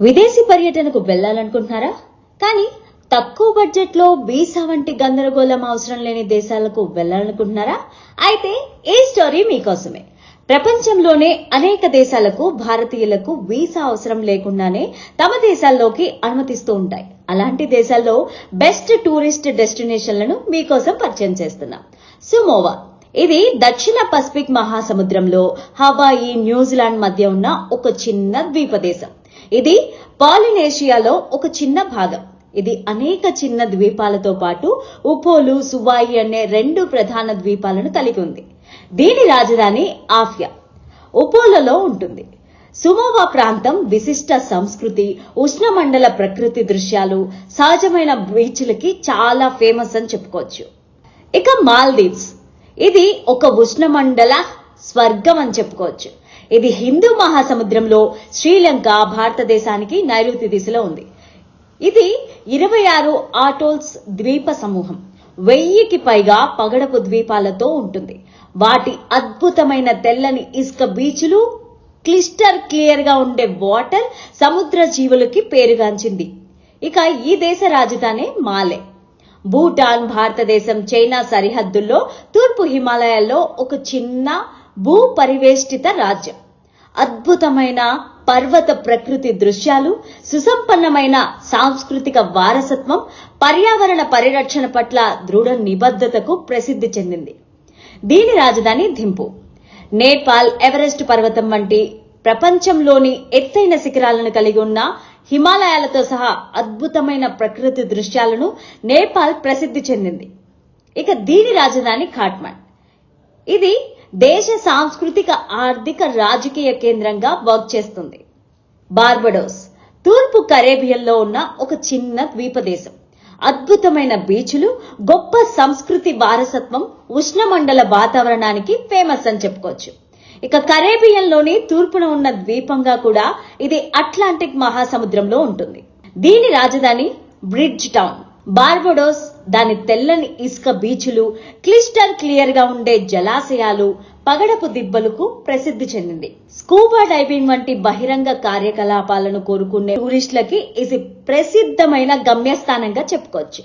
విదేశీ పర్యటనకు వెళ్లాలనుకుంటున్నారా? కానీ తక్కువ బడ్జెట్ లో వీసా వంటి గందరగోళం అవసరం లేని దేశాలకు వెళ్లాలనుకుంటున్నారా? అయితే ఈ స్టోరీ మీకోసమే. ప్రపంచంలోనే అనేక దేశాలకు భారతీయులకు వీసా అవసరం లేకుండానే తమ దేశాల్లోకి అనుమతిస్తూ ఉంటాయి. అలాంటి దేశాల్లో బెస్ట్ టూరిస్ట్ డెస్టినేషన్లను మీకోసం పరిచయం చేస్తున్నాం. సుమోవా ఇది దక్షిణ పసిఫిక్ మహాసముద్రంలో హవాయి, న్యూజిలాండ్ మధ్య ఉన్న ఒక చిన్న ద్వీపదేశం. ఇది పాలినేషియాలో ఒక చిన్న భాగం. ఇది అనేక చిన్న ద్వీపాలతో పాటు ఉపోలు, సువాయి అనే 2 ప్రధాన ద్వీపాలను కలిగి ఉంది. దీని రాజధాని ఆఫ్యా ఉపోలలో ఉంటుంది. సుమోవా ప్రాంతం విశిష్ట సంస్కృతి, ఉష్ణమండల ప్రకృతి దృశ్యాలు, సహజమైన బీచ్లకి చాలా ఫేమస్ అని చెప్పుకోవచ్చు. ఇక మాల్దీవ్స్ ఇది ఒక ఉష్ణమండల స్వర్గం అని చెప్పుకోవచ్చు. ఇది హిందూ మహాసముద్రంలో శ్రీలంక, భారతదేశానికి నైరుతి దిశలో ఉంది. ఇది 26 ఆటోల్స్ ద్వీప సమూహం, 1000కి పైగా పగడపు ద్వీపాలతో ఉంటుంది. వాటి అద్భుతమైన తెల్లని ఇసుక బీచ్లు, క్లిస్టర్ క్లియర్ గా ఉండే వాటర్ సముద్ర జీవులకి పేరుగాంచింది. ఇక ఈ దేశ రాజధాని మాలే. భూటాన్, భారతదేశం, చైనా సరిహద్దుల్లో తూర్పు హిమాలయాల్లో ఒక చిన్న భూ పరివేష్టిత రాజ్యం. అద్భుతమైన పర్వత ప్రకృతి దృశ్యాలు, సుసంపన్నమైన సాంస్కృతిక వారసత్వం, పర్యావరణ పరిరక్షణ పట్ల దృఢ నిబద్ధతకు ప్రసిద్ధి చెందింది. దీని రాజధాని థింపు. నేపాల్ ఎవరెస్ట్ పర్వతం వంటి ప్రపంచంలోని ఎత్తైన శిఖరాలను కలిగి ఉన్న హిమాలయాలతో సహా అద్భుతమైన ప్రకృతి దృశ్యాలను నేపాల్ ప్రసిద్ధి చెందింది. ఇక దీని రాజధాని ఖాట్మండ్. ఇది దేశ సాంస్కృతిక, ఆర్థిక, రాజకీయ కేంద్రంగా వర్క్ చేస్తుంది. బార్బడోస్ తూర్పు కరేబియన్లో ఉన్న ఒక చిన్న ద్వీపదేశం. అద్భుతమైన బీచ్లు, గొప్ప సంస్కృతి వారసత్వం, ఉష్ణమండల వాతావరణానికి ఫేమస్ అని చెప్పుకోవచ్చు. ఇక కరేబియన్లోని తూర్పున ఉన్న ద్వీపంగా కూడా ఇది అట్లాంటిక్ మహాసముద్రంలో ఉంటుంది. దీని రాజధాని బ్రిడ్జ్ టౌన్. బార్బడోస్ దాని తెల్లని ఇసుక బీచ్లు, క్లిస్టర్ క్లియర్ గా ఉండే జలాశయాలు, పగడపు దిబ్బలకు ప్రసిద్ధి చెందింది. స్కూబా డైవింగ్ వంటి బహిరంగ కార్యకలాపాలను కోరుకునే టూరిస్టులకి ఇది ప్రసిద్ధమైన గమ్యస్థానంగా చెప్పుకోవచ్చు.